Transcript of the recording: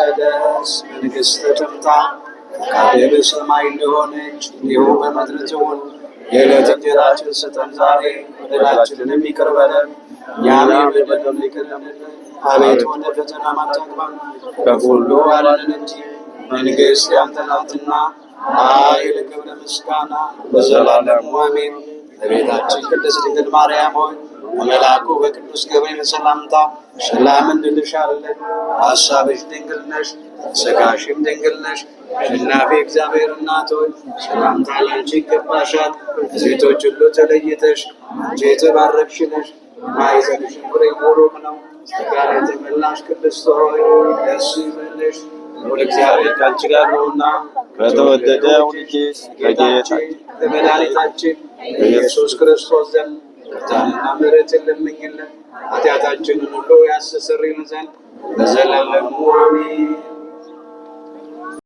ይቀደስ፣ መንግሥትህ ትምጣ፣ ፈቃድህ በሰማይ እንደሆነች እንዲሁም በምድር ትሁን። የዕለት እንጀራችንን ስጠን ዛሬ፣ በደላችንንም ይቅር በለን እኛም የበደሉንን ይቅር እንደምንል። አቤቱ ወደ ፈተና አታግባን ከሁሉ አድነን እንጂ መንግሥት ያንተ ናትና፣ ኃይል፣ ክብር፣ ምስጋና ለዘላለሙ አሜን። እመቤታችን ቅድስት ድንግል ማርያም ሆይ በመልአኩ በቅዱስ ገብርኤል ሰላምታ ሰላም እንልሻለን። በሐሳብሽ ድንግል ነሽ፣ በሥጋሽም ድንግል ነሽ። አሸናፊ እግዚአብሔር እናት ሆይ ሰላምታ ላንቺ ይገባሻል። ከሴቶች ሁሉ ተለይተሽ አንቺ የተባረክሽ ነሽ፣ ማኅፀንሽም ፍሬ ቡሩክ ነው። ጸጋን የተመላሽ ቅድስት ሆይ ደስ ይበልሽ፣ ልዑል እግዚአብሔር ከአንቺ ጋር ነውና ከተወደደው ልጅሽ ከጌታችን ከመድኃኒታችን በኢየሱስ ክርስቶስ ዘንድ ይቅርታንና ምሕረትን ለምኝልን ኃጢአታችንን ሁሉ ያስተሰርይልን ዘንድ ለዘላለሙ አሜን።